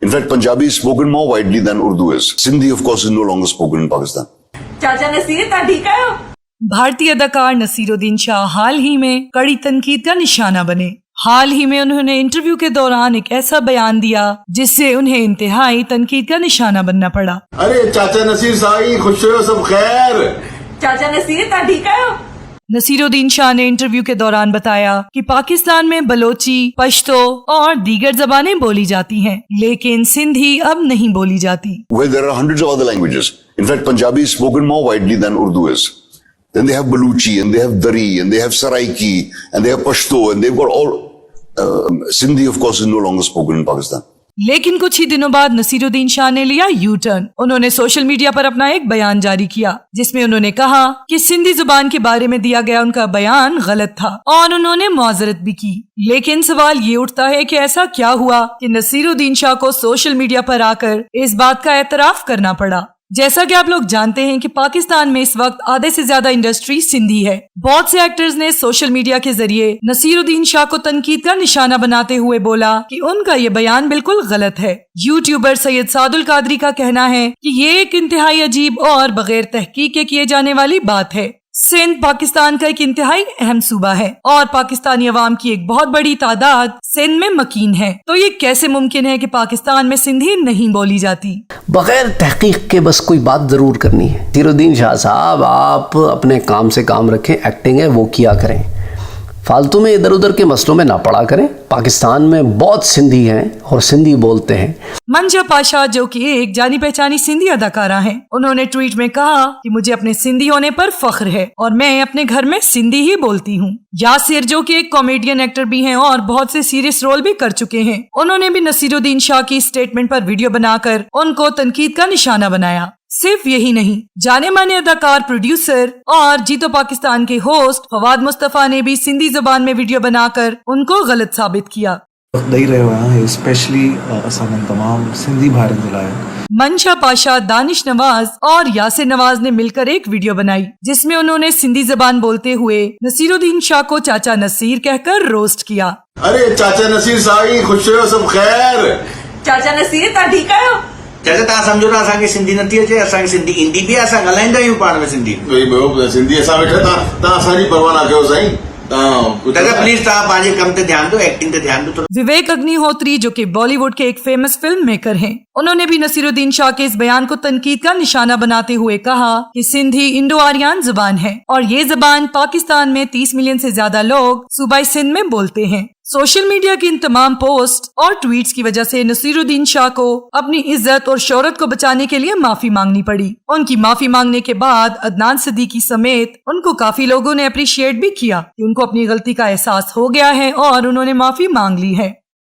In fact, Punjabi is spoken more widely than Urdu is. Sindhi, of course, is no longer spoken in Pakistan. चाचा नसीर ता ठीक है। भारतीय अदाकार नसीरुद्दीन शाह हाल ही में कड़ी तनकीद का निशाना बने। हाल ही में उन्होंने इंटरव्यू के दौरान एक ऐसा बयान दिया जिससे उन्हें इंतहाई तनकीद का निशाना बनना पड़ा। अरे चाचा नसीर साई, खुश रहो, सब खैर। चाचा नसीर ता ठीक है। नसीरुद्दीन शाह ने इंटरव्यू के दौरान बताया कि पाकिस्तान में बलोची, पश्तो और दीगर जबानें बोली जाती हैं, लेकिन सिंधी अब नहीं बोली जाती। Well, there are hundreds of other languages. In fact, Punjabi is spoken more widely than Urdu is. Then they have Baluchi, and they have Dari, and they have Saraiki, and they have Pashto, and they've got all... Sindhi, of course, is no longer spoken in Pakistan. लेकिन कुछ ही दिनों बाद नसीरुद्दीन शाह ने लिया U turn. उन्होंने social media पर अपना एक बयान जारी किया जिसमें उन्होंने कहा कि सिंधी जुबान के बारे में दिया गया उनका बयान गलत था और उन्होंने मुआजरत भी की। लेकिन सवाल ये उठता है कि ऐसा क्या हुआ कि नसीरुद्दीन शाह को सोशल मीडिया पर आकर इस बात का एतराफ करना पड़ा। जैसा कि आप लोग जानते हैं कि पाकिस्तान में इस वक्त आधे से ज्यादा इंडस्ट्री सिंधी है। बहुत से एक्टर्स ने सोशल मीडिया के जरिए नसीरुद्दीन शाह को तनकीद का निशाना बनाते हुए बोला कि उनका ये बयान बिल्कुल गलत है। यूट्यूबर सैयद सादुल कादरी का कहना है कि ये एक इंतहाई अजीब और बगैर तहकीक के किए जाने वाली बात है। सिंध पाकिस्तान का एक इंतहाई अहम सूबा है और पाकिस्तानी अवाम की एक बहुत बड़ी तादाद सिंध में मकीन है, तो ये कैसे मुमकिन है कि पाकिस्तान में सिंधी नहीं बोली जाती। बगैर तहकीक के बस कोई बात जरूर करनी है। नसीरुद्दीन शाह साहब, आप अपने काम से काम रखें, एक्टिंग है वो किया करें, फालतू में इधर उधर के मसलों में ना पड़ा करें। पाकिस्तान में बहुत सिंधी हैं और सिंधी बोलते हैं। मंशा पाशा, जो कि एक जानी पहचानी सिंधी अदाकारा हैं, उन्होंने ट्वीट में कहा कि मुझे अपने सिंधी होने पर फख्र है और मैं अपने घर में सिंधी ही बोलती हूँ। यासिर, जो कि एक कॉमेडियन एक्टर भी हैं और बहुत से सीरियस रोल भी कर चुके हैं, उन्होंने भी नसीरुद्दीन शाह की स्टेटमेंट पर वीडियो बनाकर उनको तनकीद का निशाना बनाया। सिर्फ यही नहीं, जाने माने अदाकार, प्रोड्यूसर और जीतो पाकिस्तान के होस्ट फवाद मुस्तफा ने भी सिंधी जुबान में वीडियो बनाकर उनको गलत साबित किया। स्पेशली तमाम सिंधी भारत दिलाए। मंशा पाशा, दानिश नवाज और यासिर नवाज ने मिलकर एक वीडियो बनाई जिसमें उन्होंने सिंधी जुबान बोलते हुए नसीरुद्दीन शाह को चाचा नसीर कहकर रोस्ट किया। अरे चाचा नसीर साई, खुश रहो, सब खैर। चाचा नसीर ता ठीक है। चाचा तव्हां सम्झो था असांखे सिंधी नथी अचे, असांखे सिंधी ईंदी बि आहे, असां ॻाल्हाईंदा आहियूं पाण में सिंधी। सिंधी असां वेठा, तव्हां असांजी परवाह न कयो साईं। दादा प्लीज तव्हां पंहिंजे कम ते ध्यान दो, एक्टिंग ते ध्यान दो। विवेक अग्निहोत्री, जो कि बॉलीवुड के एक फेमस फिल्म मेकर हैं, उन्होंने भी नसीरुद्दीन शाह के इस बयान को तनकीद का निशाना बनाते हुए कहा कि सिंधी इंडो आर्यन जुबान है और ये जुबान पाकिस्तान में 30 मिलियन से ज्यादा लोग सूबाई सिंध में बोलते हैं। सोशल मीडिया की इन तमाम पोस्ट और ट्वीट्स की वजह से नसीरुद्दीन शाह को अपनी इज्जत और शोहरत को बचाने के लिए माफी मांगनी पड़ी। उनकी माफी मांगने के बाद अदनान सिद्दीकी समेत उनको काफी लोगों ने अप्रिशिएट भी किया कि उनको अपनी गलती का एहसास हो गया है और उन्होंने माफी मांग ली है।